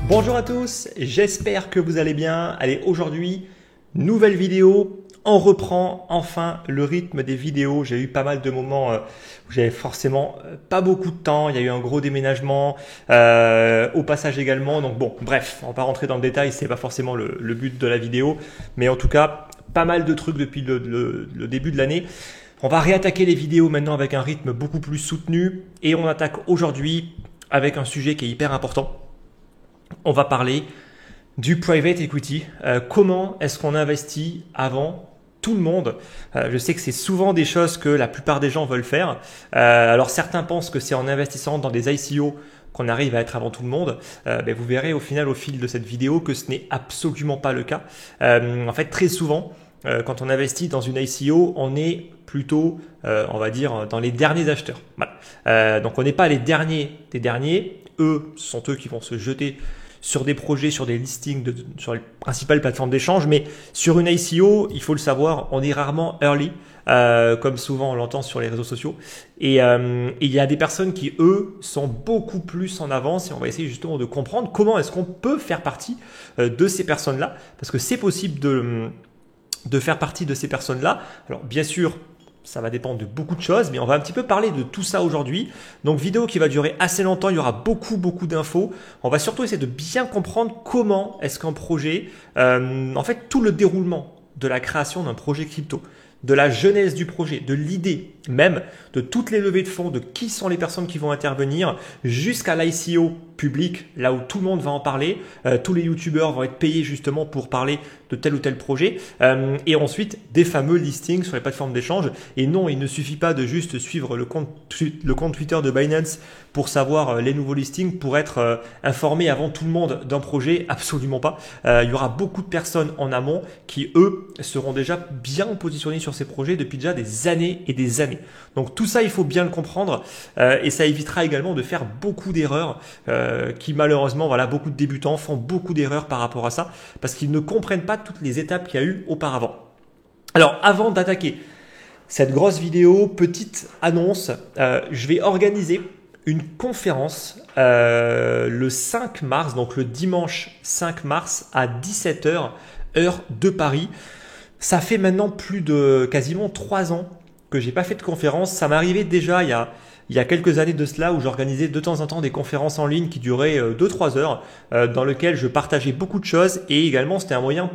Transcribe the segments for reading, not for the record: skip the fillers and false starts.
Bonjour à tous, j'espère que vous allez bien. Allez, aujourd'hui, nouvelle vidéo. On reprend enfin le rythme des vidéos. J'ai eu pas mal de moments où j'avais forcément pas beaucoup de temps. Il y a eu un gros déménagement au passage également. Donc bon, bref, on va pas rentrer dans le détail. C'est pas forcément le but de la vidéo. Mais en tout cas, pas mal de trucs depuis le début de l'année. On va réattaquer les vidéos maintenant avec un rythme beaucoup plus soutenu. Et on attaque aujourd'hui avec un sujet qui est hyper important. On va parler du private equity. Comment est-ce qu'on investit avant tout le monde? Je sais que c'est souvent des choses que la plupart des gens veulent faire. Alors certains pensent que c'est en investissant dans des ICO qu'on arrive à être avant tout le monde. Vous verrez au final, au fil de cette vidéo, que ce n'est absolument pas le cas. En fait, très souvent, quand on investit dans une ICO, on est plutôt, on va dire, dans les derniers acheteurs. Voilà. Donc on n'est pas les derniers des derniers. Eux, ce sont eux qui vont se jeter sur des projets, sur des listings, sur les principales plateformes d'échange. Mais sur une ICO, il faut le savoir, on est rarement early, comme souvent on l'entend sur les réseaux sociaux. Et il y a des personnes qui, eux, sont beaucoup plus en avance. Et on va essayer justement de comprendre comment est-ce qu'on peut faire partie de ces personnes-là. Parce que c'est possible de faire partie de ces personnes-là. Alors bien sûr, ça va dépendre de beaucoup de choses, mais on va un petit peu parler de tout ça aujourd'hui. Donc vidéo qui va durer assez longtemps, il y aura beaucoup d'infos. On va surtout essayer de bien comprendre comment est-ce qu'un projet, en fait tout le déroulement de la création d'un projet crypto, de la genèse du projet, de l'idée même, de toutes les levées de fonds, de qui sont les personnes qui vont intervenir, jusqu'à l'ICO public, là où tout le monde va en parler. Tous les youtubeurs vont être payés justement pour parler de tel ou tel projet. Et ensuite, des fameux listings sur les plateformes d'échange. Et non, il ne suffit pas de juste suivre le compte Twitter de Binance pour savoir les nouveaux listings, pour être informé avant tout le monde d'un projet. Absolument pas. Il y aura beaucoup de personnes en amont qui, eux, seront déjà bien positionnés sur ces projets depuis déjà des années et des années. Donc tout ça, il faut bien le comprendre et ça évitera également de faire beaucoup d'erreurs qui malheureusement, voilà, beaucoup de débutants font beaucoup d'erreurs par rapport à ça parce qu'ils ne comprennent pas toutes les étapes qu'il y a eu auparavant. Alors avant d'attaquer cette grosse vidéo, petite annonce, je vais organiser une conférence le 5 mars, donc le dimanche 5 mars à 17h, heure de Paris. Ça fait maintenant plus de quasiment 3 ans que j'ai pas fait de conférence. Ça m'arrivait déjà il y a quelques années de cela où j'organisais de temps en temps des conférences en ligne qui duraient 2-3 heures dans lesquelles je partageais beaucoup de choses et également c'était un moyen,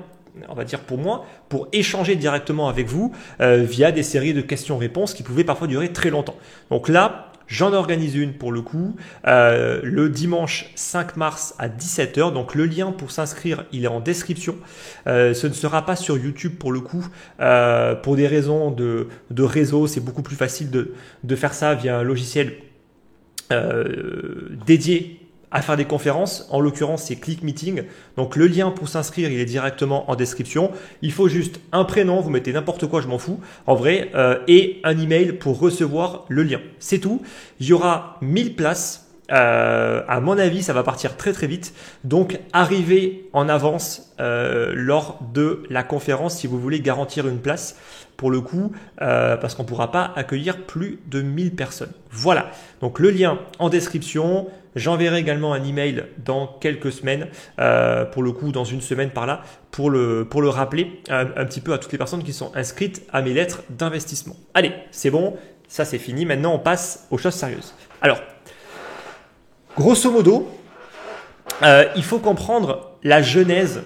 on va dire pour moi, pour échanger directement avec vous via des séries de questions-réponses qui pouvaient parfois durer très longtemps. Donc là, j'en organise une pour le coup le dimanche 5 mars à 17h. Donc le lien pour s'inscrire, il est en description. Ce ne sera pas sur YouTube pour le coup. Pour des raisons de réseau, c'est beaucoup plus facile de faire ça via un logiciel dédié à faire des conférences. En l'occurrence, c'est Click Meeting. Donc le lien pour s'inscrire, il est directement en description. Il faut juste un prénom, vous mettez n'importe quoi, je m'en fous, en vrai, et un email pour recevoir le lien. C'est tout. Il y aura 1000 places. À mon avis, ça va partir très vite. Donc, arrivez en avance lors de la conférence si vous voulez garantir une place pour le coup, parce qu'on ne pourra pas accueillir plus de 1000 personnes. Voilà. Donc, le lien en description. J'enverrai également un email dans quelques semaines, pour le coup, dans une semaine par là, pour le rappeler un petit peu à toutes les personnes qui sont inscrites à mes lettres d'investissement. Allez, c'est bon. Ça, c'est fini. Maintenant, on passe aux choses sérieuses. Alors, grosso modo, il faut comprendre la genèse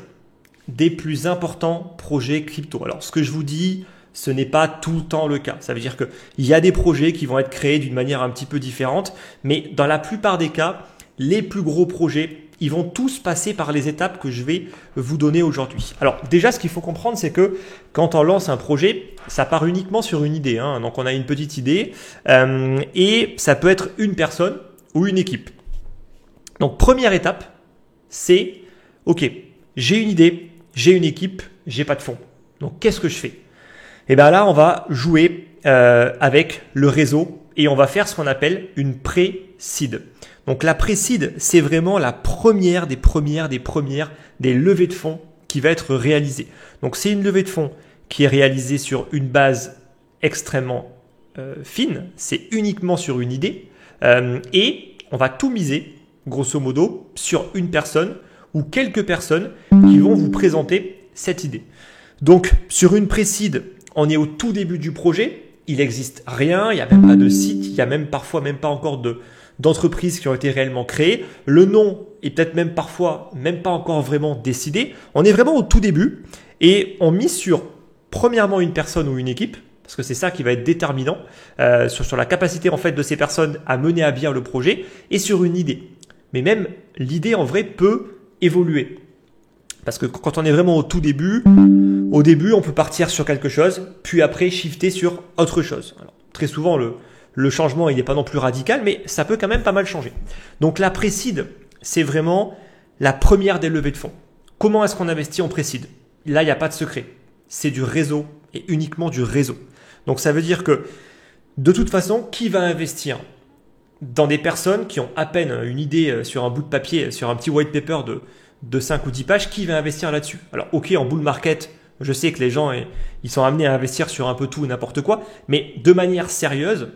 des plus importants projets crypto. Alors, ce que je vous dis, ce n'est pas tout le temps le cas. Ça veut dire qu'il y a des projets qui vont être créés d'une manière un petit peu différente, mais dans la plupart des cas, les plus gros projets, ils vont tous passer par les étapes que je vais vous donner aujourd'hui. Alors déjà, ce qu'il faut comprendre, c'est que quand on lance un projet, ça part uniquement sur une idée. Donc, on a une petite idée et ça peut être une personne ou une équipe. Donc, première étape, c'est « Ok, j'ai une idée, j'ai une équipe, j'ai pas de fonds. Donc, qu'est-ce que je fais ?» Et bien là, on va jouer avec le réseau et on va faire ce qu'on appelle une pré-seed. Donc, la pré-seed, c'est vraiment la première des levées de fonds qui va être réalisée. Donc, c'est une levée de fonds qui est réalisée sur une base extrêmement fine, c'est uniquement sur une idée et on va tout miser, grosso modo, sur une personne ou quelques personnes qui vont vous présenter cette idée. Donc, sur une pré-seed, on est au tout début du projet, il n'existe rien, il n'y a même pas de site, il n'y a même parfois même pas encore d'entreprises qui ont été réellement créées. Le nom est peut-être même parfois même pas encore vraiment décidé. On est vraiment au tout début et on mise sur premièrement une personne ou une équipe, parce que c'est ça qui va être déterminant sur la capacité en fait de ces personnes à mener à bien le projet et sur une idée. Mais même l'idée en vrai peut évoluer. Parce que quand on est vraiment au tout début, on peut partir sur quelque chose, puis après shifter sur autre chose. Alors, très souvent, le changement, il n'est pas non plus radical, mais ça peut quand même pas mal changer. Donc la pré-seed, c'est vraiment la première des levées de fonds. Comment est-ce qu'on investit en pré-seed? Là, il n'y a pas de secret. C'est du réseau et uniquement du réseau. Donc ça veut dire que de toute façon, qui va investir dans des personnes qui ont à peine une idée sur un bout de papier, sur un petit white paper de 5 ou 10 pages, qui va investir là-dessus? Alors ok, en bull market, je sais que les gens ils sont amenés à investir sur un peu tout et n'importe quoi, mais de manière sérieuse,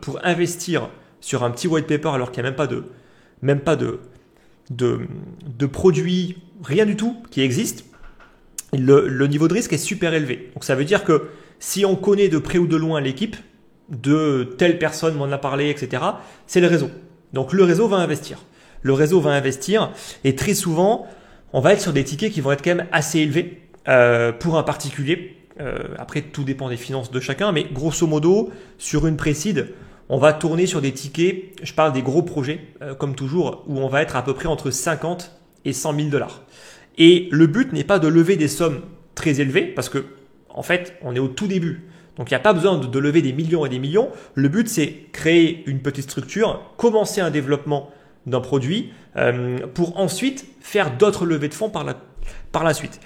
pour investir sur un petit white paper alors qu'il n'y a même pas de produit, rien du tout qui existe, le niveau de risque est super élevé. Donc ça veut dire que si on connaît de près ou de loin l'équipe, de telle personne m'en a parlé, etc., c'est le réseau. Donc le réseau va investir. Le réseau va investir et très souvent, on va être sur des tickets qui vont être quand même assez élevés pour un particulier. Après, tout dépend des finances de chacun, mais grosso modo, sur une pré-seed, on va tourner sur des tickets, je parle des gros projets, comme toujours, où on va être à peu près entre 50 et 100 000 $. Et le but n'est pas de lever des sommes très élevées, parce que en fait, on est au tout début. Donc, il n'y a pas besoin de lever des millions et des millions. Le but, c'est créer une petite structure, commencer un développement d'un produit pour ensuite faire d'autres levées de fonds par la suite.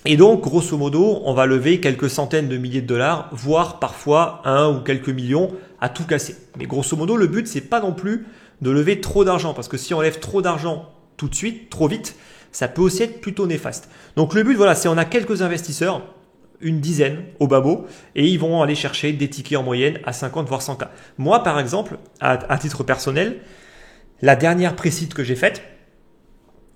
Et donc, grosso modo, on va lever quelques centaines de milliers de dollars, voire parfois 1 ou quelques millions à tout casser. Mais grosso modo, le but, c'est pas non plus de lever trop d'argent, parce que si on lève trop d'argent tout de suite, trop vite, ça peut aussi être plutôt néfaste. Donc le but, voilà, c'est on a quelques investisseurs, une dizaine au babo, et ils vont aller chercher des tickets en moyenne à 50 voire 100K. Moi, par exemple, à titre personnel, la dernière pré-seed que j'ai faite,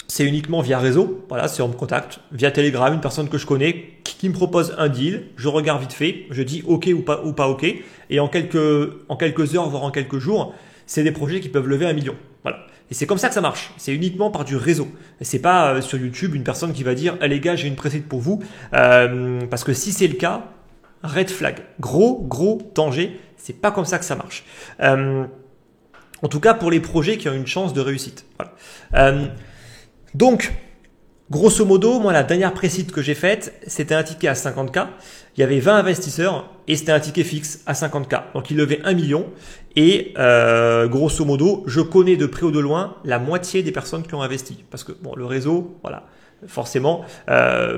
c'est uniquement via réseau. Voilà, c'est on me contacte via Telegram, une personne que je connais qui me propose un deal. Je regarde vite fait, je dis OK ou pas OK. Et en quelques heures, voire en quelques jours, c'est des projets qui peuvent lever 1 million. Voilà. Et c'est comme ça que ça marche. C'est uniquement par du réseau. Et c'est pas sur YouTube une personne qui va dire les gars, j'ai une pré-seed pour vous. Parce que si c'est le cas, red flag. Gros danger. C'est pas comme ça que ça marche. En tout cas, pour les projets qui ont une chance de réussite. Voilà. Donc, grosso modo, moi, la dernière pré-seed que j'ai faite, c'était un ticket à 50K. Il y avait 20 investisseurs et c'était un ticket fixe à 50K. Donc, ils levaient 1 million. Et grosso modo, je connais de près ou de loin la moitié des personnes qui ont investi. Parce que bon, le réseau, voilà, forcément.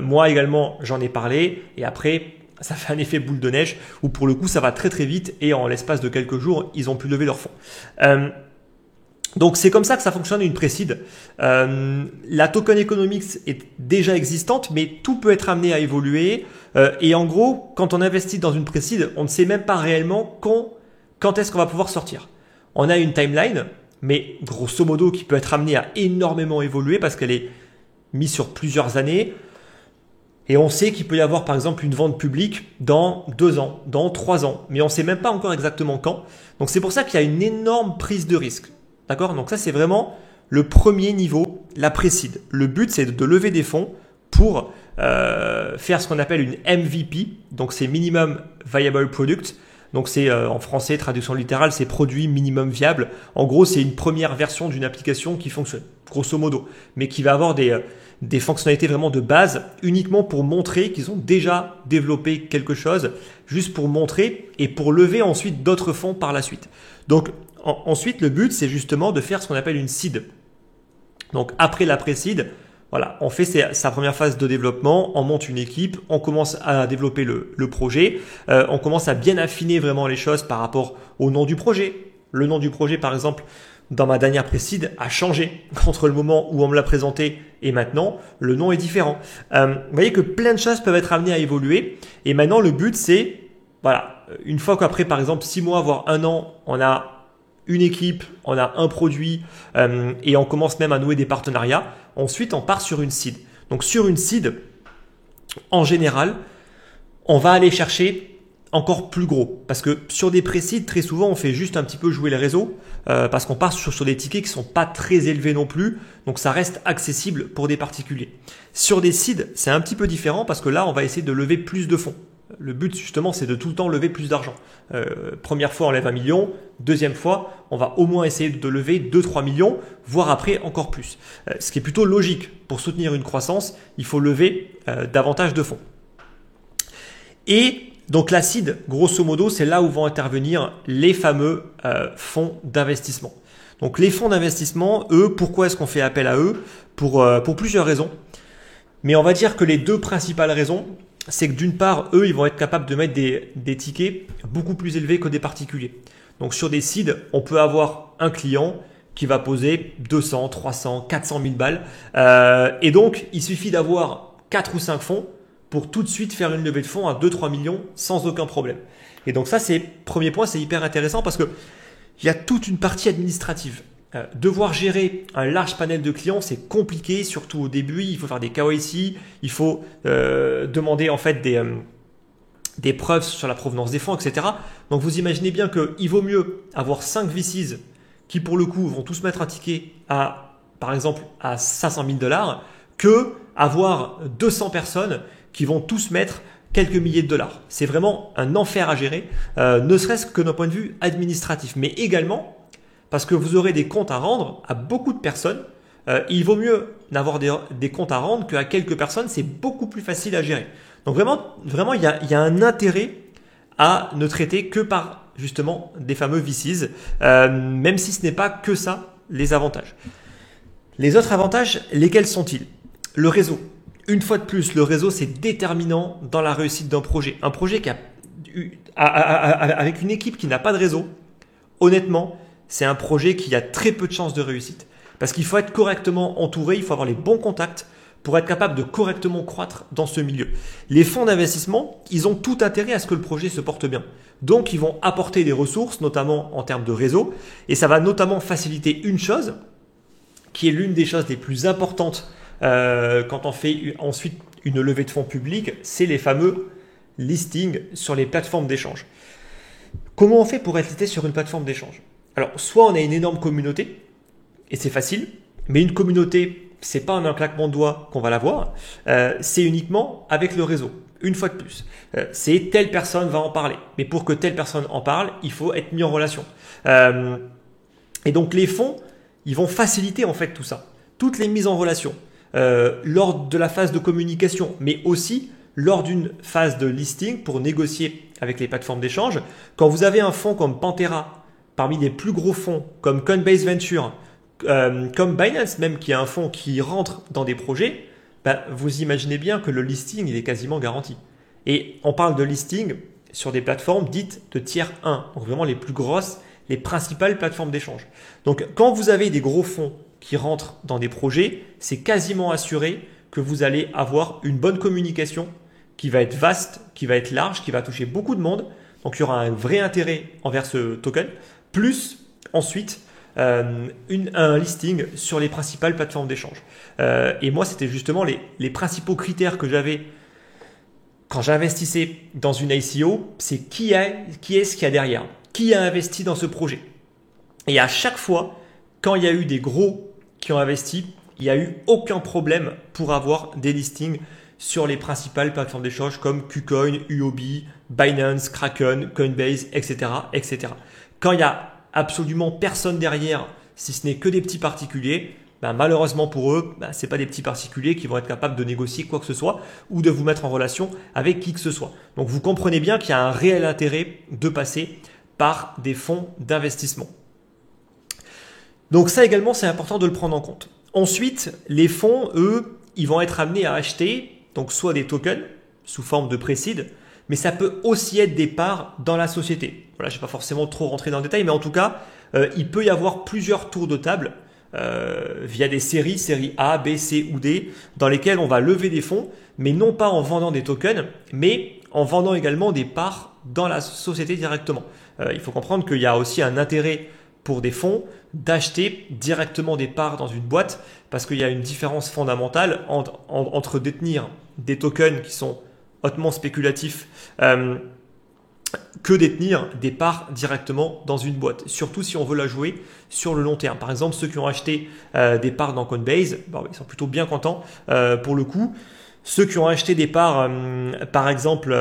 Moi également, j'en ai parlé. Et après, ça fait un effet boule de neige où pour le coup, ça va très très vite. Et en l'espace de quelques jours, ils ont pu lever leurs fonds. Donc, c'est comme ça que ça fonctionne une pré-seed. La token economics est déjà existante, mais tout peut être amené à évoluer. Et en gros, quand on investit dans une pré-seed, on ne sait même pas réellement quand est-ce qu'on va pouvoir sortir. On a une timeline, mais grosso modo, qui peut être amenée à énormément évoluer parce qu'elle est mise sur plusieurs années. Et on sait qu'il peut y avoir, par exemple, une vente publique dans 2 ans, dans 3 ans. Mais on ne sait même pas encore exactement quand. Donc, c'est pour ça qu'il y a une énorme prise de risque. D'accord? Donc ça, c'est vraiment le premier niveau, la pré-seed. Le but, c'est de lever des fonds pour faire ce qu'on appelle une MVP. Donc, c'est Minimum Viable Product. Donc, c'est en français, traduction littérale, c'est produit minimum viable. En gros, c'est une première version d'une application qui fonctionne, grosso modo, mais qui va avoir des fonctionnalités vraiment de base, uniquement pour montrer qu'ils ont déjà développé quelque chose, juste pour montrer et pour lever ensuite d'autres fonds par la suite. Donc, ensuite, le but, c'est justement de faire ce qu'on appelle une seed. Donc, après la pré-seed, voilà, on fait sa première phase de développement, on monte une équipe, on commence à développer le projet, on commence à bien affiner vraiment les choses par rapport au nom du projet. Le nom du projet, par exemple, dans ma dernière pré-seed, a changé entre le moment où on me l'a présenté et maintenant. Le nom est différent. Vous voyez que plein de choses peuvent être amenées à évoluer. Et maintenant, le but, c'est voilà, une fois qu'après, par exemple, 6 mois, voire 1 an, on a une équipe, on a un produit et on commence même à nouer des partenariats, ensuite, on part sur une seed. Donc, sur une seed, en général, on va aller chercher encore plus gros. Parce que sur des pré-seed, très souvent, on fait juste un petit peu jouer le réseau parce qu'on part sur des tickets qui ne sont pas très élevés non plus. Donc, ça reste accessible pour des particuliers. Sur des seeds, c'est un petit peu différent parce que là, on va essayer de lever plus de fonds. Le but, justement, c'est de tout le temps lever plus d'argent. Première fois, on lève 1 million. Deuxième fois, on va au moins essayer de lever 2-3 millions, voire après encore plus. Ce qui est plutôt logique. Pour soutenir une croissance, il faut lever davantage de fonds. Et donc la seed, grosso modo, c'est là où vont intervenir les fameux fonds d'investissement. Donc les fonds d'investissement, eux, pourquoi est-ce qu'on fait appel à eux? Pour plusieurs raisons. Mais on va dire que les 2 principales raisons, c'est que d'une part, eux, ils vont être capables de mettre des tickets beaucoup plus élevés que des particuliers. Donc sur des seeds, on peut avoir un client qui va poser 200, 300, 400 000 balles. Et donc, il suffit d'avoir 4 ou 5 fonds pour tout de suite faire une levée de fonds à 2-3 millions sans aucun problème. Et donc ça, c'est premier point, c'est hyper intéressant parce que il y a toute une partie administrative. Devoir gérer un large panel de clients, c'est compliqué, surtout au début. Il faut faire des KYC, il faut demander en fait des preuves sur la provenance des fonds, etc. Donc vous imaginez bien qu'il vaut mieux avoir 5 VCs qui pour le coup vont tous mettre un ticket par exemple à 500 000 $, que avoir 200 personnes qui vont tous mettre quelques milliers de dollars. C'est vraiment un enfer à gérer, ne serait-ce que d'un point de vue administratif, mais également parce que vous aurez des comptes à rendre à beaucoup de personnes. Il vaut mieux n'avoir des comptes à rendre qu'à quelques personnes, c'est beaucoup plus facile à gérer. Donc vraiment, il y a un intérêt à ne traiter que par justement des fameux VCs, même si ce n'est pas que ça les avantages. Les autres avantages, lesquels sont-ils? Le réseau. Une fois de plus, le réseau, c'est déterminant dans la réussite d'un projet. Un projet avec une équipe qui n'a pas de réseau, honnêtement, c'est un projet qui a très peu de chances de réussite. Parce qu'il faut être correctement entouré, il faut avoir les bons contacts pour être capable de correctement croître dans ce milieu. Les fonds d'investissement, ils ont tout intérêt à ce que le projet se porte bien. Donc, ils vont apporter des ressources, notamment en termes de réseau. Et ça va notamment faciliter une chose, qui est l'une des choses les plus importantes quand on fait ensuite une levée de fonds publique, c'est les fameux listings sur les plateformes d'échange. Comment on fait pour être listé sur une plateforme d'échange? Alors, soit on a une énorme communauté, et c'est facile, mais une communauté, c'est pas en un claquement de doigts qu'on va l'avoir, c'est uniquement avec le réseau. Une fois de plus, c'est telle personne va en parler. Mais pour que telle personne en parle, il faut être mis en relation. Et donc les fonds, ils vont faciliter en fait tout ça. Toutes les mises en relation, lors de la phase de communication, mais aussi lors d'une phase de listing pour négocier avec les plateformes d'échange. Quand vous avez un fonds comme Pantera, parmi les plus gros fonds comme Coinbase Venture, comme Binance même, qui est un fonds qui rentre dans des projets, vous imaginez bien que le listing, il est quasiment garanti. Et on parle de listing sur des plateformes dites de tiers 1, donc vraiment les plus grosses, les principales plateformes d'échange. Donc quand vous avez des gros fonds qui rentrent dans des projets, c'est quasiment assuré que vous allez avoir une bonne communication qui va être vaste, qui va être large, qui va toucher beaucoup de monde. Donc il y aura un vrai intérêt envers ce token, plus ensuite un listing sur les principales plateformes d'échange. Et moi, c'était justement les principaux critères que j'avais quand j'investissais dans une ICO, c'est qui est-ce qu'il y a derrière, qui a investi dans ce projet. Et à chaque fois, quand il y a eu des gros qui ont investi, il n'y a eu aucun problème pour avoir des listings sur les principales plateformes d'échange comme KuCoin, Huobi, Binance, Kraken, Coinbase, etc., etc. Quand il y a absolument personne derrière, si ce n'est que des petits particuliers, malheureusement pour eux, ce n'est pas des petits particuliers qui vont être capables de négocier quoi que ce soit ou de vous mettre en relation avec qui que ce soit. Donc vous comprenez bien qu'il y a un réel intérêt de passer par des fonds d'investissement. Donc ça également, c'est important de le prendre en compte. Ensuite, les fonds, eux, ils vont être amenés à acheter donc soit des tokens sous forme de pré-seed, mais ça peut aussi être des parts dans la société. Voilà, je ne vais pas forcément trop rentrer dans le détail, mais en tout cas, il peut y avoir plusieurs tours de table via des séries A, B, C ou D, dans lesquelles on va lever des fonds, mais non pas en vendant des tokens, mais en vendant également des parts dans la société directement. Il faut comprendre qu'il y a aussi un intérêt pour des fonds d'acheter directement des parts dans une boîte parce qu'il y a une différence fondamentale entre détenir des tokens qui sont hautement spéculatifs que détenir des parts directement dans une boîte, surtout si on veut la jouer sur le long terme. Par exemple, ceux qui ont acheté des parts dans Coinbase, ils sont plutôt bien contents pour le coup. Ceux qui ont acheté des parts, par exemple,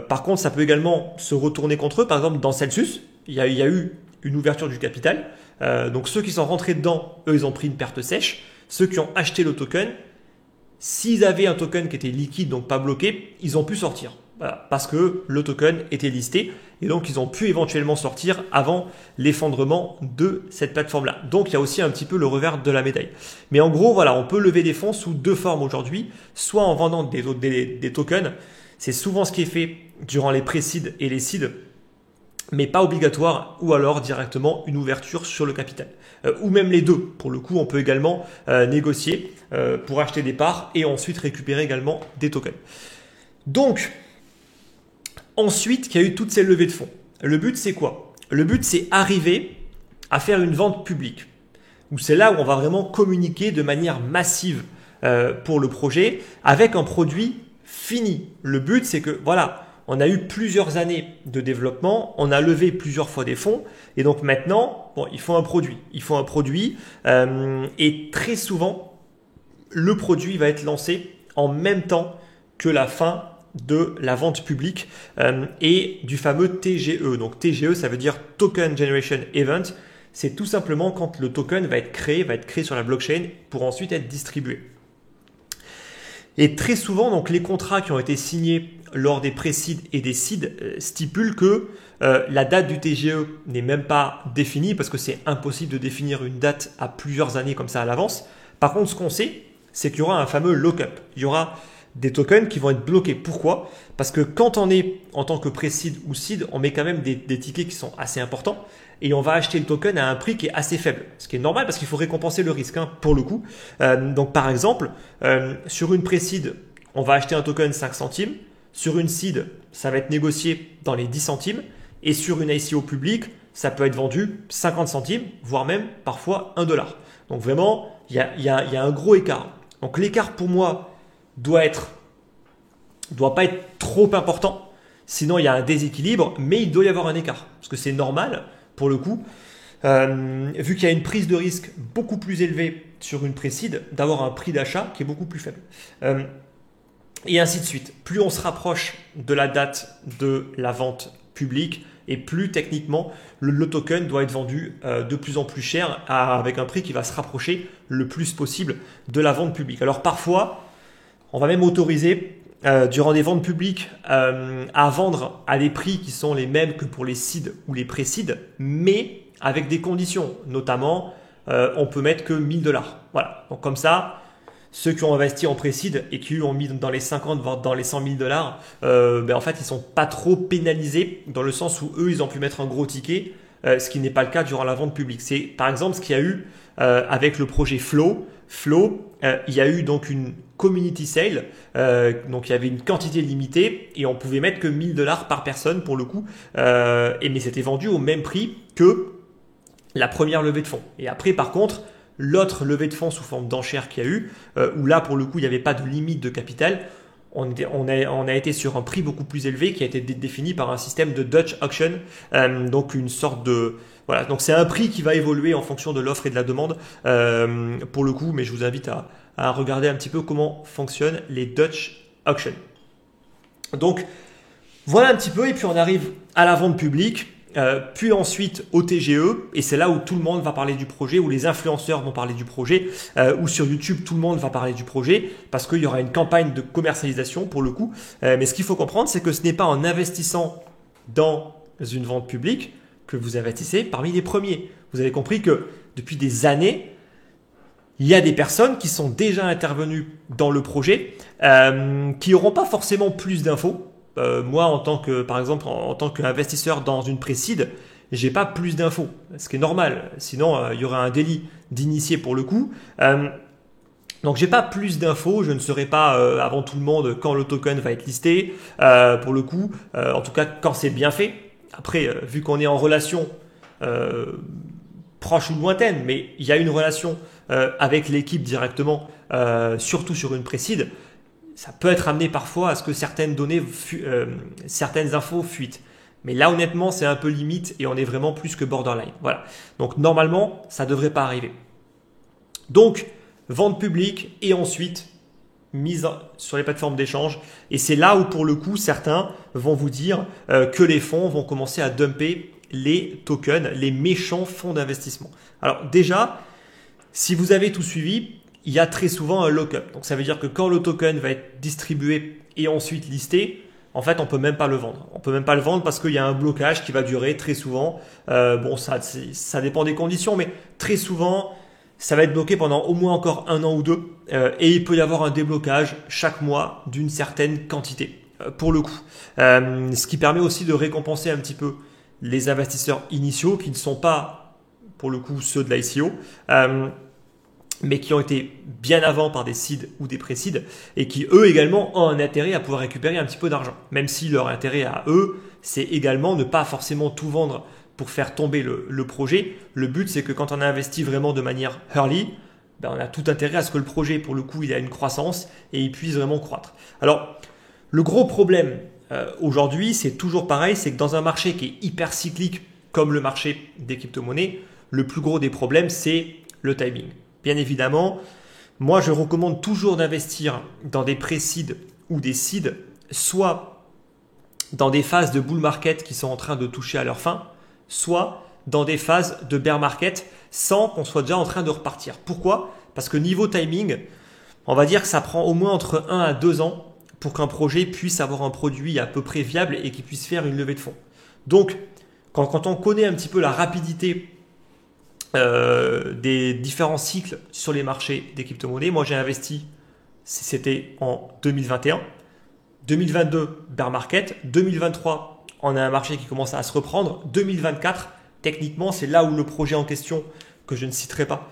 par contre, ça peut également se retourner contre eux. Par exemple, dans Celsius, il y a eu une ouverture du capital. Donc ceux qui sont rentrés dedans, eux, ils ont pris une perte sèche. Ceux qui ont acheté le token, s'ils avaient un token qui était liquide, donc pas bloqué, ils ont pu sortir. Voilà, parce que le token était listé et donc ils ont pu éventuellement sortir avant l'effondrement de cette plateforme-là. Donc il y a aussi un petit peu le revers de la médaille. Mais en gros, voilà, on peut lever des fonds sous deux formes aujourd'hui, soit en vendant des tokens, c'est souvent ce qui est fait durant les pré-seed et les seed, mais pas obligatoire, ou alors directement une ouverture sur le capital. Ou même les deux. Pour le coup, on peut également négocier pour acheter des parts et ensuite récupérer également des tokens. Donc, ensuite, il y a eu toutes ces levées de fonds. Le but, c'est quoi? Le but, c'est arriver à faire une vente publique. Où c'est là où on va vraiment communiquer de manière massive pour le projet avec un produit fini. Le but, c'est que voilà, on a eu plusieurs années de développement, on a levé plusieurs fois des fonds et donc maintenant, bon, il faut un produit. Il faut un produit et très souvent, le produit va être lancé en même temps que la fin de la vente publique et du fameux TGE. Donc TGE, ça veut dire Token Generation Event. C'est tout simplement quand le token va être créé sur la blockchain pour ensuite être distribué. Et très souvent, donc les contrats qui ont été signés lors des pré-seed et des seed stipulent que la date du TGE n'est même pas définie parce que c'est impossible de définir une date à plusieurs années comme ça à l'avance. Par contre, ce qu'on sait, c'est qu'il y aura un fameux lock-up. Il y aura des tokens qui vont être bloqués. Pourquoi? Parce que quand on est en tant que pré-seed ou seed, on met quand même des tickets qui sont assez importants et on va acheter le token à un prix qui est assez faible. Ce qui est normal parce qu'il faut récompenser le risque pour le coup. Donc par exemple, sur une pré-seed, on va acheter un token 5 centimes. Sur une seed, ça va être négocié dans les 10 centimes. Et sur une ICO publique, ça peut être vendu 50 centimes, voire même parfois $1. Donc vraiment, il y a un gros écart. Donc l'écart pour moi doit pas être trop important, sinon il y a un déséquilibre, mais il doit y avoir un écart, parce que c'est normal pour le coup, vu qu'il y a une prise de risque beaucoup plus élevée sur une pré-seed, d'avoir un prix d'achat qui est beaucoup plus faible. Et ainsi de suite. Plus on se rapproche de la date de la vente publique, et plus techniquement le token doit être vendu de plus en plus cher avec un prix qui va se rapprocher le plus possible de la vente publique. Alors parfois, on va même autoriser durant des ventes publiques à vendre à des prix qui sont les mêmes que pour les seed ou les pré-seed, mais avec des conditions. Notamment, on peut mettre que $1000. Voilà. Donc comme ça, ceux qui ont investi en pré-seed et qui ont mis dans les 50 voire dans les $100 000, en fait, ils sont pas trop pénalisés dans le sens où eux, ils ont pu mettre un gros ticket, ce qui n'est pas le cas durant la vente publique. C'est par exemple ce qu'il y a eu avec le projet Flow. Flow, il y a eu donc une community sale, donc il y avait une quantité limitée et on pouvait mettre que $1000 par personne pour le coup, mais c'était vendu au même prix que la première levée de fonds. Et après, par contre, l'autre levée de fonds sous forme d'enchère qu'il y a eu, où là, pour le coup, il n'y avait pas de limite de capital, on a été sur un prix beaucoup plus élevé qui a été défini par un système de Dutch auction, donc une sorte de... Voilà, donc c'est un prix qui va évoluer en fonction de l'offre et de la demande pour le coup, mais je vous invite à regarder un petit peu comment fonctionnent les Dutch auction. Donc voilà un petit peu, et puis on arrive à la vente publique. Puis ensuite au TGE, et c'est là où tout le monde va parler du projet, où les influenceurs vont parler du projet, où sur YouTube tout le monde va parler du projet, parce qu'il y aura une campagne de commercialisation pour le coup. Mais ce qu'il faut comprendre, c'est que ce n'est pas en investissant dans une vente publique que vous investissez parmi les premiers. Vous avez compris que depuis des années, il y a des personnes qui sont déjà intervenues dans le projet, qui n'auront pas forcément plus d'infos. Moi, par exemple, en tant qu'investisseur dans une pré-seed, j'ai pas plus d'infos, ce qui est normal. Sinon, il y aurait un délit d'initié pour le coup. Donc j'ai pas plus d'infos, je ne saurai pas avant tout le monde quand le token va être listé, pour le coup, en tout cas quand c'est bien fait. Après, vu qu'on est en relation proche ou lointaine, mais il y a une relation avec l'équipe directement, surtout sur une précide, ça peut être amené parfois à ce que certaines données, certaines infos fuitent. Mais là, honnêtement, c'est un peu limite et on est vraiment plus que borderline. Voilà. Donc normalement, ça ne devrait pas arriver. Donc, vente publique et ensuite mise sur les plateformes d'échange. Et c'est là où, pour le coup, certains vont vous dire que les fonds vont commencer à dumper les tokens, les méchants fonds d'investissement. Alors déjà, si vous avez tout suivi, il y a très souvent un lock-up. Donc ça veut dire que quand le token va être distribué et ensuite listé, en fait, on peut même pas le vendre. On peut même pas le vendre parce qu'il y a un blocage qui va durer très souvent. Bon, ça dépend des conditions, mais très souvent, ça va être bloqué pendant au moins encore 1 an ou 2. Et il peut y avoir un déblocage chaque mois d'une certaine quantité, pour le coup. Ce qui permet aussi de récompenser un petit peu les investisseurs initiaux qui ne sont pas, pour le coup, ceux de l'ICO, mais qui ont été bien avant par des seeds ou des pré-seeds et qui, eux également, ont un intérêt à pouvoir récupérer un petit peu d'argent. Même si leur intérêt à eux, c'est également ne pas forcément tout vendre pour faire tomber le projet. Le but, c'est que quand on investit vraiment de manière early, ben on a tout intérêt à ce que le projet, pour le coup, il a une croissance et il puisse vraiment croître. Alors, le gros problème aujourd'hui, c'est toujours pareil, c'est que dans un marché qui est hyper cyclique, comme le marché des crypto-monnaies, le plus gros des problèmes, c'est le timing. Bien évidemment, moi, je recommande toujours d'investir dans des pré-seeds ou des seeds, soit dans des phases de bull market qui sont en train de toucher à leur fin, soit dans des phases de bear market sans qu'on soit déjà en train de repartir. Pourquoi? Parce que niveau timing, on va dire que ça prend au moins entre 1 à 2 ans pour qu'un projet puisse avoir un produit à peu près viable et qui puisse faire une levée de fonds. Donc, quand on connaît un petit peu la rapidité des différents cycles sur les marchés des crypto-monnaies, moi j'ai investi, c'était en 2021, 2022 bear market, 2023 on a un marché qui commence à se reprendre, 2024 techniquement c'est là où le projet en question, que je ne citerai pas,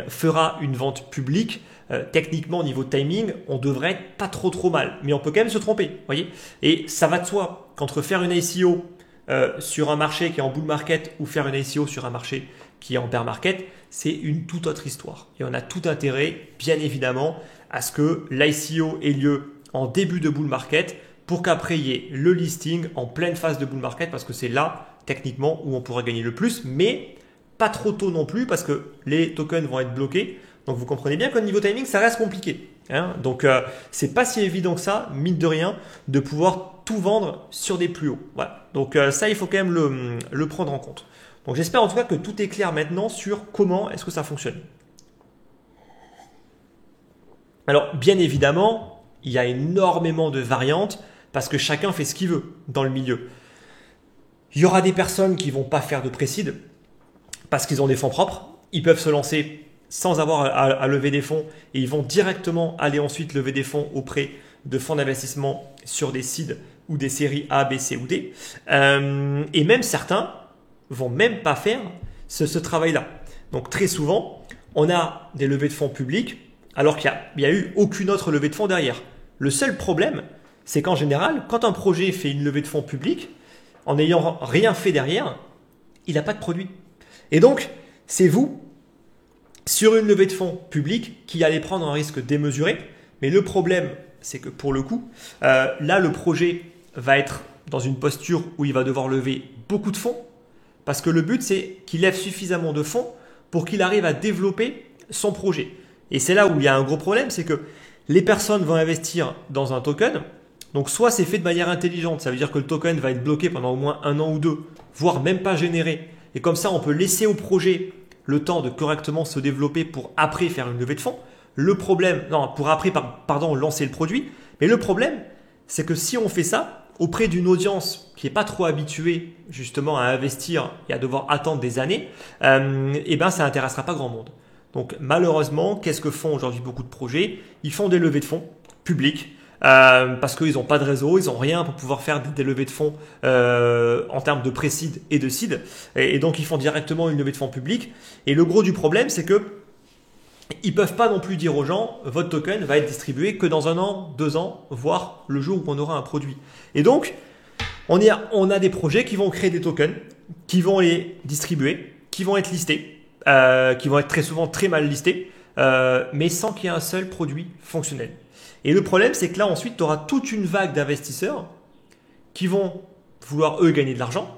fera une vente publique. Techniquement, au niveau timing, on devrait être pas trop mal, mais on peut quand même se tromper, voyez. Et ça va de soi qu'entre faire une ICO sur un marché qui est en bull market ou faire une ICO sur un marché qui est en bear market, c'est une toute autre histoire. Et on a tout intérêt, bien évidemment, à ce que l'ICO ait lieu en début de bull market pour qu'après il y ait le listing en pleine phase de bull market parce que c'est là, techniquement, où on pourra gagner le plus, mais pas trop tôt non plus parce que les tokens vont être bloqués. Donc vous comprenez bien qu'au niveau timing, ça reste compliqué. Hein, donc c'est pas si évident que ça, mine de rien, de pouvoir tout vendre sur des plus hauts. Voilà. Donc ça, il faut quand même le prendre en compte. Donc j'espère en tout cas que tout est clair maintenant sur comment est-ce que ça fonctionne. Alors bien évidemment, il y a énormément de variantes parce que chacun fait ce qu'il veut dans le milieu. Il y aura des personnes qui vont pas faire de pré-seed parce qu'ils ont des fonds propres. Ils peuvent se lancer sans avoir à lever des fonds et ils vont directement aller ensuite lever des fonds auprès de fonds d'investissement sur des seeds ou des séries A, B, C ou D. Et même certains vont même pas faire ce travail-là. Donc très souvent, on a des levées de fonds publiques alors qu'il n'y a eu aucune autre levée de fonds derrière. Le seul problème, c'est qu'en général, quand un projet fait une levée de fonds publique, en n'ayant rien fait derrière, il n'a pas de produit. Et donc, c'est vous, sur une levée de fonds publique, qui allez prendre un risque démesuré. Mais le problème, c'est que pour le coup, là, le projet va être dans une posture où il va devoir lever beaucoup de fonds. Parce que le but, c'est qu'il lève suffisamment de fonds pour qu'il arrive à développer son projet. Et c'est là où il y a un gros problème, c'est que les personnes vont investir dans un token. Donc soit c'est fait de manière intelligente, ça veut dire que le token va être bloqué pendant au moins 1 an ou 2, voire même pas généré. Et comme ça, on peut laisser au projet le temps de correctement se développer pour après faire une levée de fonds. Le problème, non, pour après, lancer le produit. Mais le problème, c'est que si on fait ça auprès d'une audience qui n'est pas trop habituée justement à investir et à devoir attendre des années, eh ben ça n'intéressera pas grand monde. Donc malheureusement, qu'est-ce que font aujourd'hui beaucoup de projets? Ils font des levées de fonds publiques parce qu'ils n'ont pas de réseau, ils n'ont rien pour pouvoir faire des levées de fonds en termes de pré-seed et de seed. Et donc ils font directement une levée de fonds publique. Et le gros du problème, c'est que ils ne peuvent pas non plus dire aux gens, votre token va être distribué que dans 1 an, 2 ans, voire le jour où on aura un produit. Et donc, on a des projets qui vont créer des tokens, qui vont les distribuer, qui vont être listés, qui vont être très souvent très mal listés, mais sans qu'il y ait un seul produit fonctionnel. Et le problème, c'est que là, ensuite, tu auras toute une vague d'investisseurs qui vont vouloir, eux, gagner de l'argent,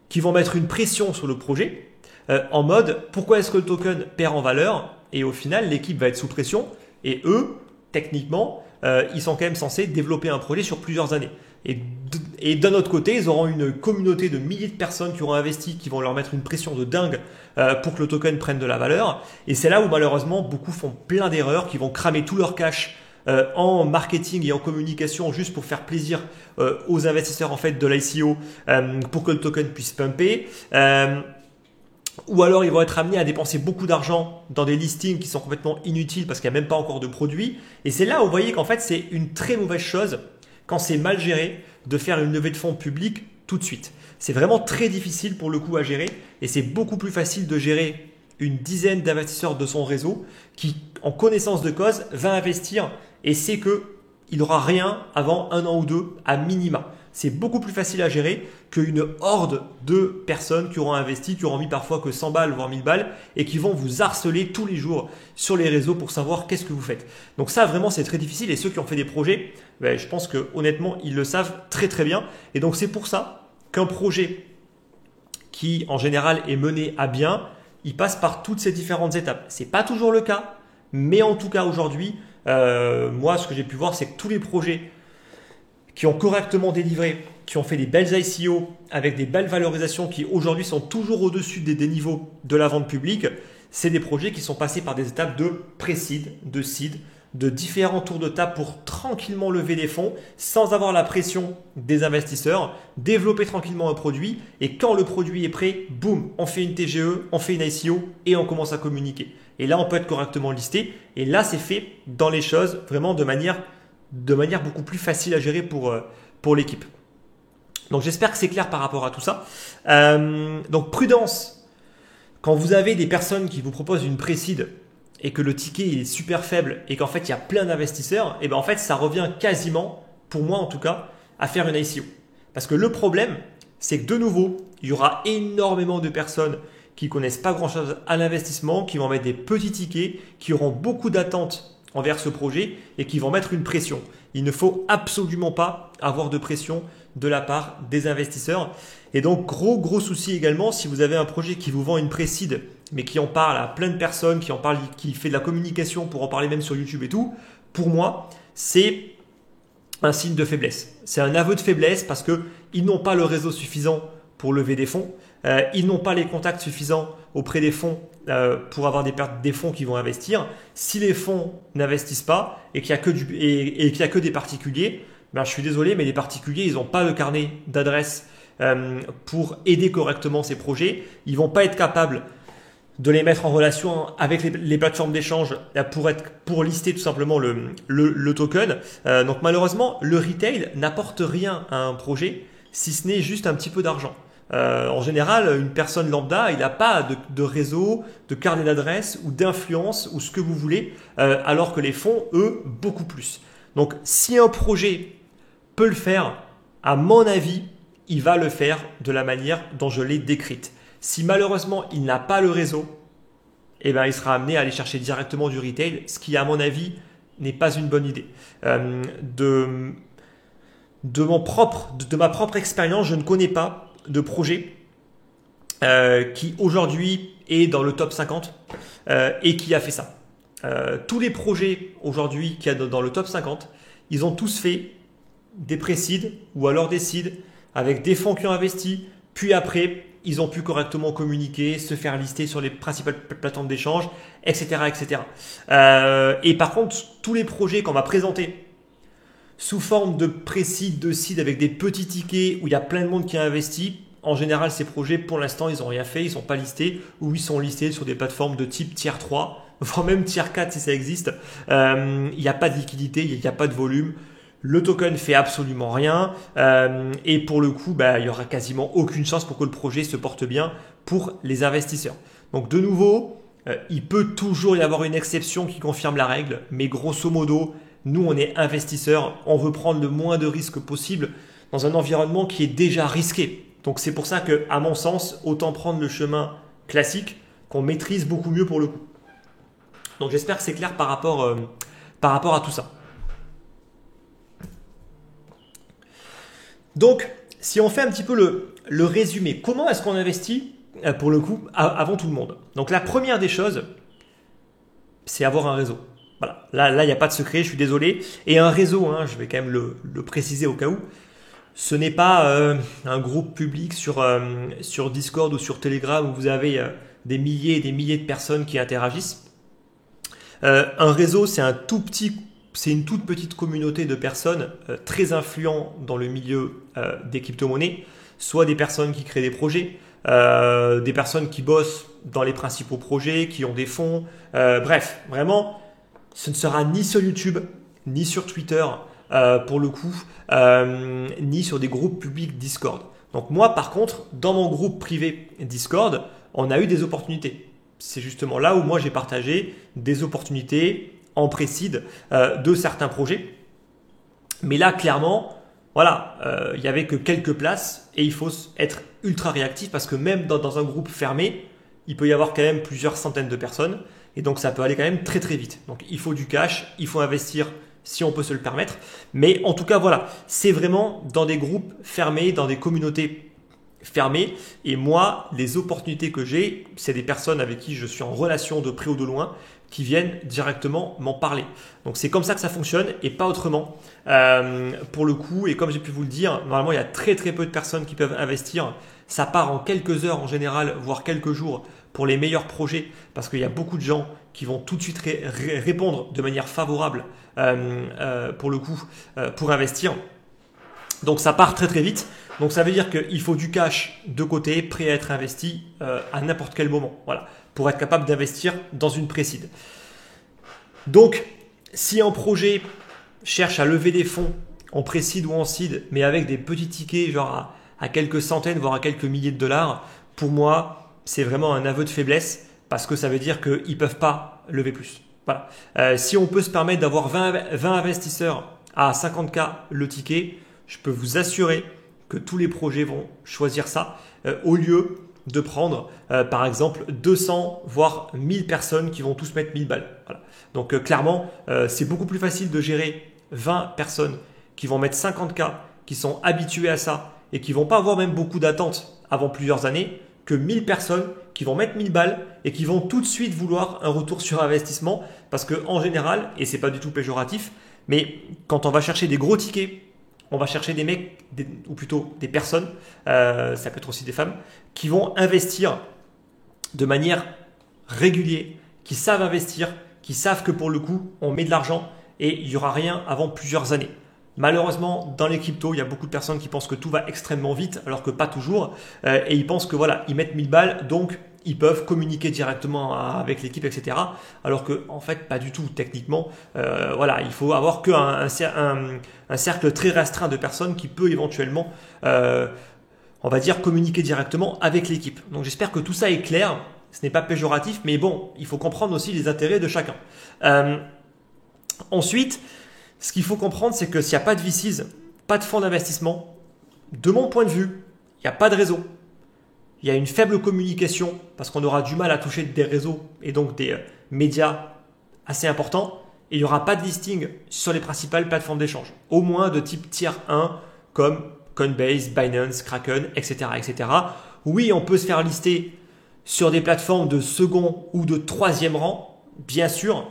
qui vont mettre une pression sur le projet, en mode, pourquoi est-ce que le token perd en valeur? Et au final, l'équipe va être sous pression, et eux, techniquement, ils sont quand même censés développer un projet sur plusieurs années. Et d'un autre côté, ils auront une communauté de milliers de personnes qui auront investi, qui vont leur mettre une pression de dingue pour que le token prenne de la valeur. Et c'est là où malheureusement, beaucoup font plein d'erreurs, qui vont cramer tout leur cash en marketing et en communication juste pour faire plaisir aux investisseurs en fait de l'ICO pour que le token puisse pumper. Ou alors ils vont être amenés à dépenser beaucoup d'argent dans des listings qui sont complètement inutiles parce qu'il n'y a même pas encore de produit. Et c'est là où vous voyez qu'en fait c'est une très mauvaise chose quand c'est mal géré de faire une levée de fonds publique tout de suite. C'est vraiment très difficile pour le coup à gérer et c'est beaucoup plus facile de gérer une dizaine d'investisseurs de son réseau qui, en connaissance de cause, va investir et sait qu'il n'aura rien avant 1 an ou 2 à minima. C'est beaucoup plus facile à gérer qu'une horde de personnes qui auront investi, qui auront mis parfois que 100 balles, voire 1000 balles, et qui vont vous harceler tous les jours sur les réseaux pour savoir qu'est-ce que vous faites. Donc ça, vraiment, c'est très difficile. Et ceux qui ont fait des projets, je pense que honnêtement, ils le savent très très bien. Et donc c'est pour ça qu'un projet qui, en général, est mené à bien, il passe par toutes ces différentes étapes. Ce n'est pas toujours le cas, mais en tout cas aujourd'hui, moi, ce que j'ai pu voir, c'est que tous les projets qui ont correctement délivré, qui ont fait des belles ICO avec des belles valorisations qui aujourd'hui sont toujours au-dessus des niveaux de la vente publique, c'est des projets qui sont passés par des étapes de pré-seed, de seed, de différents tours de table pour tranquillement lever des fonds sans avoir la pression des investisseurs, développer tranquillement un produit et quand le produit est prêt, boum, on fait une TGE, on fait une ICO et on commence à communiquer. Et là, on peut être correctement listé et là, c'est fait dans les choses vraiment de manière beaucoup plus facile à gérer pour l'équipe. Donc j'espère que c'est clair par rapport à tout ça. Donc prudence, quand vous avez des personnes qui vous proposent une pré-seed et que le ticket il est super faible et qu'en fait il y a plein d'investisseurs, et ben en fait ça revient quasiment, pour moi en tout cas, à faire une ICO. Parce que le problème, c'est que de nouveau, il y aura énormément de personnes qui connaissent pas grand chose à l'investissement, qui vont mettre des petits tickets, qui auront beaucoup d'attentes envers ce projet et qui vont mettre une pression. Il ne faut absolument pas avoir de pression de la part des investisseurs. Et donc, gros souci également, si vous avez un projet qui vous vend une pré-seed, mais qui en parle à plein de personnes, qui fait de la communication pour en parler même sur YouTube et tout, pour moi, c'est un signe de faiblesse. C'est un aveu de faiblesse parce qu'ils n'ont pas le réseau suffisant pour lever des fonds. Ils n'ont pas les contacts suffisants auprès des fonds pour avoir des fonds qui vont investir. Si les fonds n'investissent pas et qu'il n'y a que des particuliers, ben, je suis désolé, mais les particuliers, ils n'ont pas le carnet d'adresses pour aider correctement ces projets. Ils ne vont pas être capables de les mettre en relation avec les plateformes d'échange pour lister tout simplement le token. Donc malheureusement, le retail n'apporte rien à un projet si ce n'est juste un petit peu d'argent. En général, une personne lambda, il n'a pas de réseau, de carnet d'adresse ou d'influence ou ce que vous voulez, alors que les fonds, eux, beaucoup plus. Donc, si un projet peut le faire, à mon avis, il va le faire de la manière dont je l'ai décrite. Si malheureusement, il n'a pas le réseau, eh ben, il sera amené à aller chercher directement du retail, ce qui, à mon avis, n'est pas une bonne idée. De ma propre expérience, je ne connais pas de projet qui aujourd'hui est dans le top 50 et qui a fait ça. Tous les projets aujourd'hui qui sont dans le top 50, ils ont tous fait des pré-seed ou alors des seed avec des fonds qui ont investi, puis après ils ont pu correctement communiquer, se faire lister sur les principales plateformes d'échange, etc. etc. Et par contre, tous les projets qu'on va présenter sous forme de pré-seed, de seed avec des petits tickets où il y a plein de monde qui a investi, en général, ces projets, pour l'instant, ils n'ont rien fait, ils ne sont pas listés ou ils sont listés sur des plateformes de type tier 3, voire même tier 4 si ça existe. Il n'y a pas de liquidité, il n'y a pas de volume. Le token fait absolument rien et pour le coup, il n'y aura quasiment aucune chance pour que le projet se porte bien pour les investisseurs. Donc de nouveau, Il peut toujours y avoir une exception qui confirme la règle, mais grosso modo, nous on est investisseurs, on veut prendre le moins de risques possible dans un environnement qui est déjà risqué. Donc c'est pour ça que, à mon sens, autant prendre le chemin classique qu'on maîtrise beaucoup mieux pour le coup. Donc j'espère que c'est clair par rapport à tout ça. Donc, si on fait un petit peu le résumé, comment est-ce qu'on investit pour le coup avant tout le monde? Donc la première des choses, c'est avoir un réseau. Voilà. Là, il n'y a pas de secret, je suis désolé. Et un réseau, hein, je vais quand même le préciser au cas où, ce n'est pas un groupe public sur Discord ou sur Telegram où vous avez des milliers et des milliers de personnes qui interagissent. Un réseau, c'est une toute petite communauté de personnes très influents dans le milieu des crypto-monnaies, soit des personnes qui créent des projets, des personnes qui bossent dans les principaux projets, qui ont des fonds. Bref, vraiment, ce ne sera ni sur YouTube, ni sur Twitter, pour le coup, ni sur des groupes publics Discord. Donc moi, par contre, dans mon groupe privé Discord, on a eu des opportunités. C'est justement là où moi j'ai partagé des opportunités en pré-seed de certains projets. Mais là, clairement, voilà, il n'y avait que quelques places et il faut être ultra réactif parce que même dans un groupe fermé, il peut y avoir quand même plusieurs centaines de personnes et donc ça peut aller quand même très très vite. Donc il faut du cash, il faut investir si on peut se le permettre. Mais en tout cas, voilà, c'est vraiment dans des groupes fermés, dans des communautés fermées. Et moi, les opportunités que j'ai, c'est des personnes avec qui je suis en relation de près ou de loin qui viennent directement m'en parler. Donc c'est comme ça que ça fonctionne et pas autrement pour le coup. Et comme j'ai pu vous le dire, normalement il y a très très peu de personnes qui peuvent investir. Ça part en quelques heures en général, voire quelques jours pour les meilleurs projets parce qu'il y a beaucoup de gens qui vont tout de suite répondre de manière favorable pour le coup pour investir. Donc ça part très très vite. Donc ça veut dire qu'il faut du cash de côté, prêt à être investi à n'importe quel moment. Voilà, pour être capable d'investir dans une pré-seed. Donc, si un projet cherche à lever des fonds en pré-seed ou en seed, mais avec des petits tickets, genre à quelques centaines, voire à quelques milliers de dollars, pour moi, c'est vraiment un aveu de faiblesse parce que ça veut dire qu'ils ne peuvent pas lever plus. Voilà. Si on peut se permettre d'avoir 20 investisseurs à 50K le ticket, je peux vous assurer que tous les projets vont choisir ça au lieu de prendre par exemple 200 voire 1000 personnes qui vont tous mettre 1000 balles. Voilà. Donc clairement, c'est beaucoup plus facile de gérer 20 personnes qui vont mettre 50K, qui sont habituées à ça et qui vont pas avoir même beaucoup d'attentes avant plusieurs années que 1000 personnes qui vont mettre 1000 balles et qui vont tout de suite vouloir un retour sur investissement parce que en général, et c'est pas du tout péjoratif, mais quand on va chercher des gros tickets, on va chercher des mecs, ou plutôt des personnes, ça peut être aussi des femmes, qui vont investir de manière régulière, qui savent investir, qui savent que pour le coup, on met de l'argent et il n'y aura rien avant plusieurs années. Malheureusement, dans les cryptos, il y a beaucoup de personnes qui pensent que tout va extrêmement vite, alors que pas toujours. Et ils pensent que voilà, ils mettent 1000 balles, donc ils peuvent communiquer directement avec l'équipe, etc. Alors que en fait, pas du tout. Techniquement, voilà, il faut avoir qu'un cercle très restreint de personnes qui peut éventuellement, on va dire, communiquer directement avec l'équipe. Donc j'espère que tout ça est clair. Ce n'est pas péjoratif, mais bon, il faut comprendre aussi les intérêts de chacun. Ensuite, ce qu'il faut comprendre, c'est que s'il n'y a pas de VCs, pas de fonds d'investissement, de mon point de vue, il n'y a pas de réseau. Il y a une faible communication parce qu'on aura du mal à toucher des réseaux et donc des médias assez importants. Et il n'y aura pas de listing sur les principales plateformes d'échange, au moins de type tier 1 comme Coinbase, Binance, Kraken, etc., etc. Oui, on peut se faire lister sur des plateformes de second ou de troisième rang, bien sûr,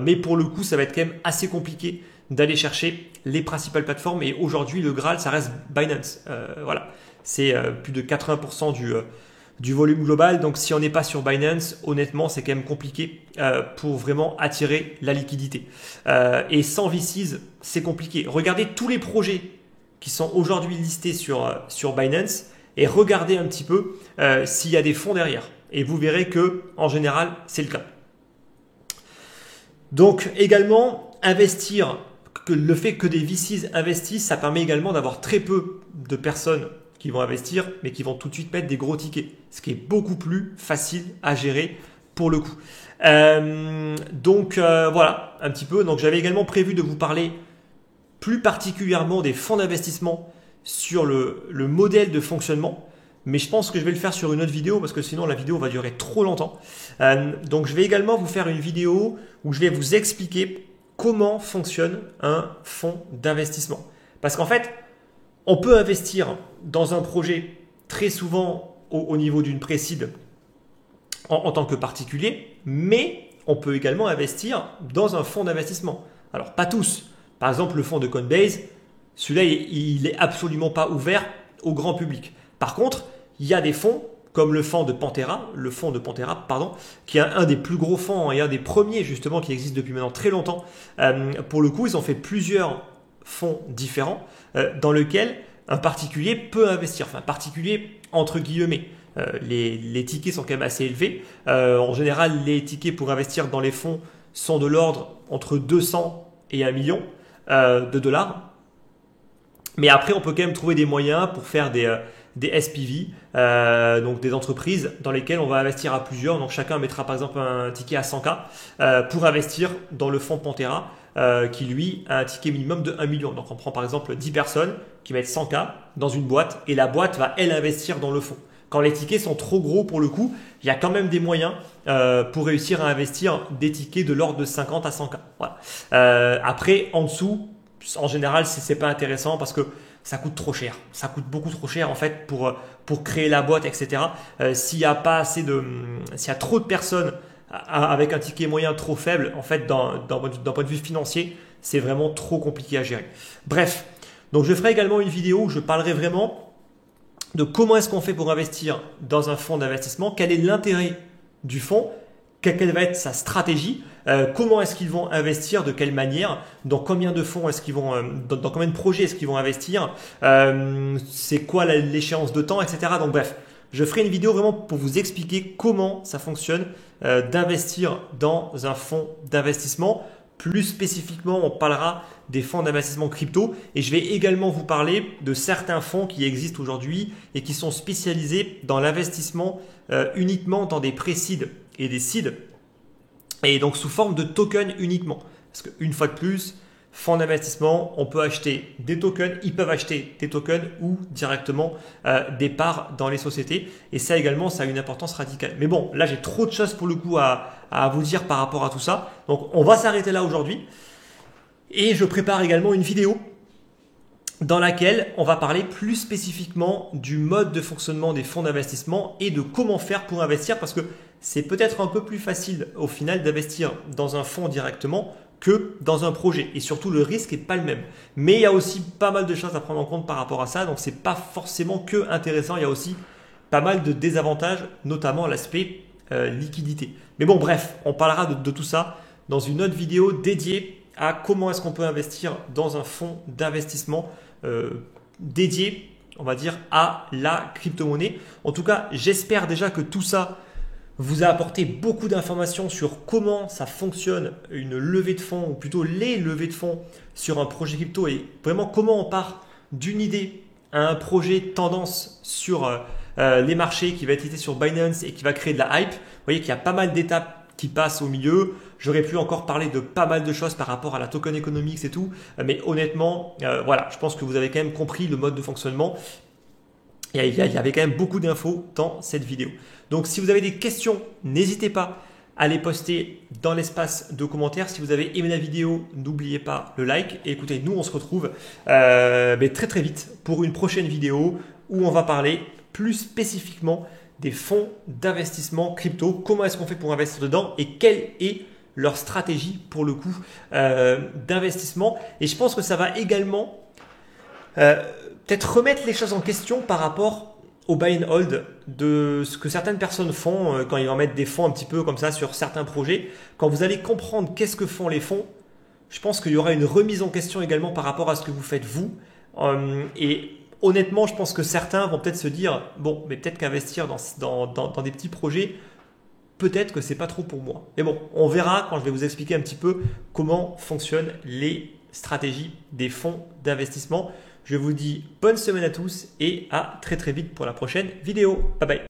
mais pour le coup, ça va être quand même assez compliqué d'aller chercher les principales plateformes. Et aujourd'hui, le Graal, ça reste Binance. Voilà. C'est plus de 80% du volume global. Donc, si on n'est pas sur Binance, honnêtement, c'est quand même compliqué pour vraiment attirer la liquidité. Et sans VCs, c'est compliqué. Regardez tous les projets qui sont aujourd'hui listés sur Binance et regardez un petit peu s'il y a des fonds derrière. Et vous verrez que en général, c'est le cas. Donc, également, investir, le fait que des VCs investissent, ça permet également d'avoir très peu de personnes qui vont investir, mais qui vont tout de suite mettre des gros tickets. Ce qui est beaucoup plus facile à gérer pour le coup. Voilà un petit peu. Donc j'avais également prévu de vous parler plus particulièrement des fonds d'investissement sur le modèle de fonctionnement. Mais je pense que je vais le faire sur une autre vidéo parce que sinon la vidéo va durer trop longtemps. Donc je vais également vous faire une vidéo où je vais vous expliquer comment fonctionne un fonds d'investissement. Parce qu'en fait, on peut investir dans un projet très souvent au niveau d'une pré-seed en tant que particulier, mais on peut également investir dans un fonds d'investissement. Alors pas tous. Par exemple, le fonds de Coinbase, celui-là, il n'est absolument pas ouvert au grand public. Par contre, il y a des fonds comme le fonds de Pantera, qui est un des plus gros fonds et un des premiers justement qui existe depuis maintenant très longtemps. Pour le coup, ils ont fait plusieurs fonds différents dans lesquels un particulier peut investir. Enfin, particulier entre guillemets. Les tickets sont quand même assez élevés. En général, les tickets pour investir dans les fonds sont de l'ordre entre 200 et 1 million de dollars. Mais après, on peut quand même trouver des moyens pour faire des SPV, donc des entreprises dans lesquelles on va investir à plusieurs. Donc chacun mettra par exemple un ticket à 100K pour investir dans le fonds Pantera qui lui a un ticket minimum de 1 million. Donc on prend par exemple 10 personnes qui mettent 100K dans une boîte et la boîte va elle investir dans le fonds. Quand les tickets sont trop gros pour le coup, il y a quand même des moyens pour réussir à investir des tickets de l'ordre de 50 à 100K. Voilà. Après, en dessous, en général, c'est pas intéressant parce que ça coûte trop cher. Ça coûte beaucoup trop cher en fait pour créer la boîte, etc. S'il y a pas assez s'il y a trop de personnes avec un ticket moyen trop faible, en fait, d'un point de vue financier, c'est vraiment trop compliqué à gérer. Bref, donc je ferai également une vidéo où je parlerai vraiment de comment est-ce qu'on fait pour investir dans un fonds d'investissement, quel est l'intérêt du fonds, quelle va être sa stratégie, comment est-ce qu'ils vont investir, de quelle manière, dans combien de fonds est-ce qu'ils vont, dans combien de projets est-ce qu'ils vont investir, c'est quoi l'échéance de temps, etc. Donc bref, je ferai une vidéo vraiment pour vous expliquer comment ça fonctionne d'investir dans un fonds d'investissement. Plus spécifiquement, on parlera des fonds d'investissement crypto et je vais également vous parler de certains fonds qui existent aujourd'hui et qui sont spécialisés dans l'investissement uniquement dans des pré-seed et des seed et donc sous forme de tokens uniquement. Parce qu'une fois de plus, fonds d'investissement, on peut acheter des tokens, ils peuvent acheter des tokens ou directement des parts dans les sociétés. Et ça également, ça a une importance radicale. Mais bon, là j'ai trop de choses pour le coup à vous dire par rapport à tout ça. Donc on va s'arrêter là aujourd'hui. Et je prépare également une vidéo dans laquelle on va parler plus spécifiquement du mode de fonctionnement des fonds d'investissement et de comment faire pour investir parce que c'est peut-être un peu plus facile au final d'investir dans un fonds directement que dans un projet et surtout le risque n'est pas le même. Mais il y a aussi pas mal de choses à prendre en compte par rapport à ça, donc c'est pas forcément que intéressant, il y a aussi pas mal de désavantages, notamment l'aspect liquidité. Mais bon bref, on parlera de tout ça dans une autre vidéo dédiée à comment est-ce qu'on peut investir dans un fonds d'investissement dédié, on va dire, à la crypto-monnaie. En tout cas, j'espère déjà que tout ça vous a apporté beaucoup d'informations sur comment ça fonctionne une levée de fonds, ou plutôt les levées de fonds sur un projet crypto et vraiment comment on part d'une idée à un projet tendance sur les marchés qui va être listé sur Binance et qui va créer de la hype. Vous voyez qu'il y a pas mal d'étapes qui passent au milieu. J'aurais pu encore parler de pas mal de choses par rapport à la token economics et tout. Mais honnêtement, voilà, je pense que vous avez quand même compris le mode de fonctionnement. Il y avait quand même beaucoup d'infos dans cette vidéo. Donc, si vous avez des questions, n'hésitez pas à les poster dans l'espace de commentaires. Si vous avez aimé la vidéo, n'oubliez pas le like. Et écoutez, nous, on se retrouve très très vite pour une prochaine vidéo où on va parler plus spécifiquement des fonds d'investissement crypto. Comment est-ce qu'on fait pour investir dedans et quelle est leur stratégie pour le coup d'investissement. Et je pense que ça va également peut-être remettre les choses en question par rapport au buy and hold de ce que certaines personnes font quand ils vont mettre des fonds un petit peu comme ça sur certains projets. Quand vous allez comprendre qu'est-ce que font les fonds, je pense qu'il y aura une remise en question également par rapport à ce que vous faites vous. Et honnêtement, je pense que certains vont peut-être se dire bon, mais peut-être qu'investir dans des petits projets, peut-être que c'est pas trop pour moi. Mais bon, on verra quand je vais vous expliquer un petit peu comment fonctionnent les stratégies des fonds d'investissement. Je vous dis bonne semaine à tous et à très très vite pour la prochaine vidéo. Bye bye.